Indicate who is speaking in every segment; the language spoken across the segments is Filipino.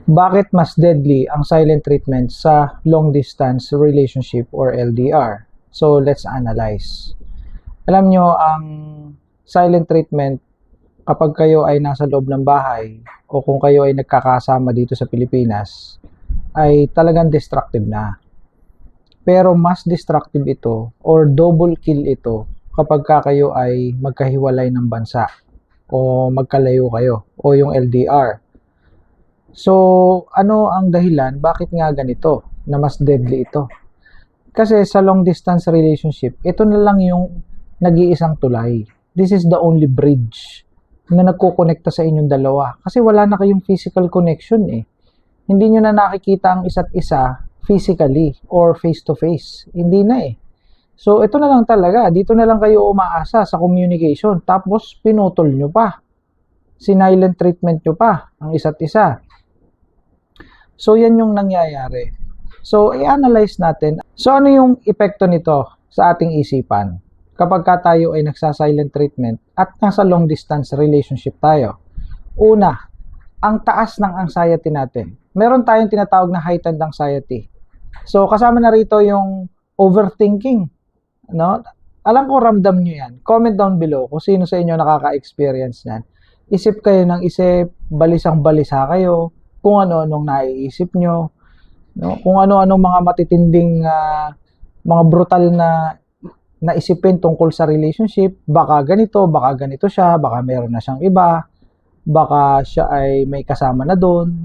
Speaker 1: Bakit mas deadly ang silent treatment sa long distance relationship or LDR? So, let's analyze. Alam nyo, ang silent treatment, kapag kayo ay nasa loob ng bahay o kung kayo ay nagkakasama dito sa Pilipinas, ay talagang destructive na. Pero mas destructive ito or double kill ito kapag kayo ay magkahiwalay ng bansa o magkalayo kayo o yung LDR. So, ano ang dahilan? Bakit nga ganito na mas deadly ito? Kasi sa long distance relationship, ito na lang yung nag-iisang tulay. This is the only bridge na nagkukonekta sa inyong dalawa. Kasi wala na kayong physical connection eh. Hindi nyo na nakikita ang isa't isa physically or face to face. Hindi na eh. So, ito na lang talaga. Dito na lang kayo umaasa sa communication. Tapos, pinutol nyo pa. Sinilent treatment nyo pa ang isa't isa. So, yan yung nangyayari. So, i-analyze natin. So, ano yung epekto nito sa ating isipan kapag tayo ay nagsa-silent treatment at nasa long distance relationship tayo? Una, ang taas ng anxiety natin. Meron tayong tinatawag na heightened anxiety. So, kasama na rito yung overthinking. No? Alam ko, ramdam nyo yan. Comment down below kung sino sa inyo nakaka-experience yan. Isip kayo ng isip, balisang-balisa kayo, kung ano-anong naiisip nyo, no? Kung ano-anong mga matitinding, mga brutal na naisipin tungkol sa relationship, baka ganito siya, baka meron na siyang iba, baka siya ay may kasama na doon,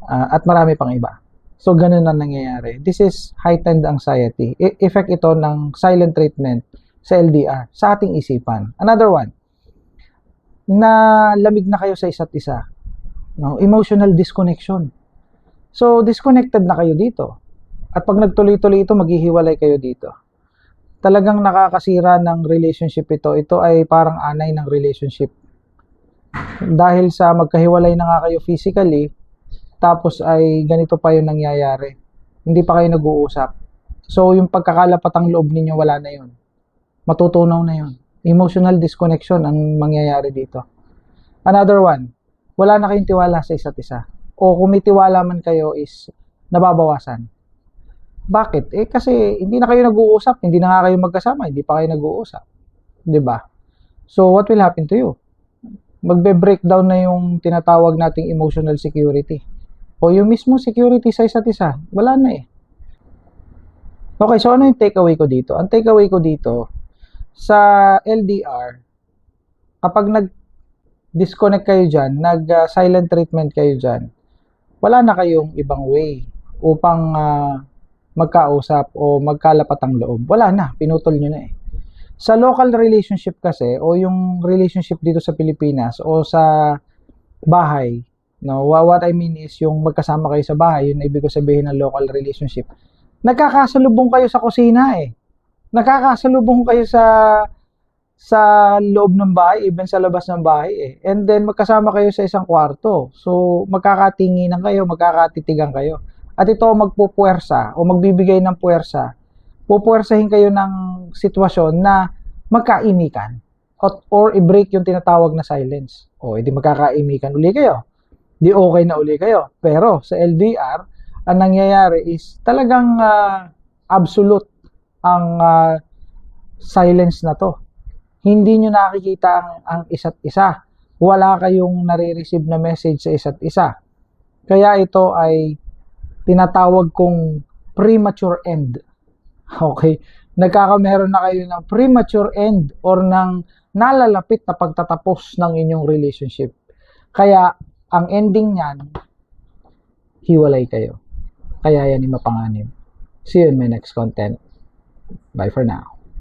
Speaker 1: at marami pang iba. So, ganun na nangyayari. This is heightened anxiety. Effect ito ng silent treatment sa LDR, sa ating isipan. Another one, na lamig na kayo sa isa't isa. No, emotional disconnection. So, disconnected na kayo dito. At pag nagtuloy-tuloy ito, maghihiwalay kayo dito. Talagang nakakasira ng relationship ito. Ito ay parang anay ng relationship. Dahil sa magkahiwalay na nga kayo physically, tapos ay ganito pa yung nangyayari. Hindi pa kayo nag-uusap. So, yung pagkakalapatang loob ninyo, wala na yun. Matutunaw na yun. Emotional disconnection ang mangyayari dito. Another one, wala na kayong tiwala sa isa't isa. O kung may tiwala man kayo is nababawasan. Bakit? Kasi hindi na kayo nag-uusap, hindi na nga kayo magkasama, hindi pa kayo nag-uusap. 'Di ba? So what will happen to you? Magbe-breakdown na yung tinatawag nating emotional security. O yung mismo security sa isa't isa, wala na eh. Okay, so ano yung takeaway ko dito? Ang takeaway ko dito, sa LDR, kapag disconnect kayo dyan, nag-silent treatment kayo dyan, wala na kayong ibang way upang magkausap o magkalapat ang loob. Wala na, pinutol nyo na eh. Sa local relationship kasi, o yung relationship dito sa Pilipinas, o sa bahay, no, what I mean is yung magkasama kayo sa bahay, yun ibig ko sabihin ng local relationship. Nagkakasalubong kayo sa kusina eh. Nakakasalubong kayo sa loob ng bahay, even sa labas ng bahay eh. And then magkasama kayo sa isang kwarto. So magkakatinginan kayo, magkakatitigan kayo. At ito magpupuwersa o magbibigay ng puwersa. Pupuwersahin kayo ng sitwasyon na magkaimikan or i-break yung tinatawag na silence. O edi magkakaimikan uli kayo. Di okay na uli kayo. Pero sa LDR, ang nangyayari is talagang absolute ang silence na to. Hindi nyo nakikita ang isa't isa. Wala kayong nare-receive na message sa isa't isa. Kaya ito ay tinatawag kong premature end. Okay? Nagkakameron na kayo ng premature end or ng nalalapit na pagtatapos ng inyong relationship. Kaya ang ending niyan, hiwalay kayo. Kaya yan yung mapanganib. See you in my next content. Bye for now.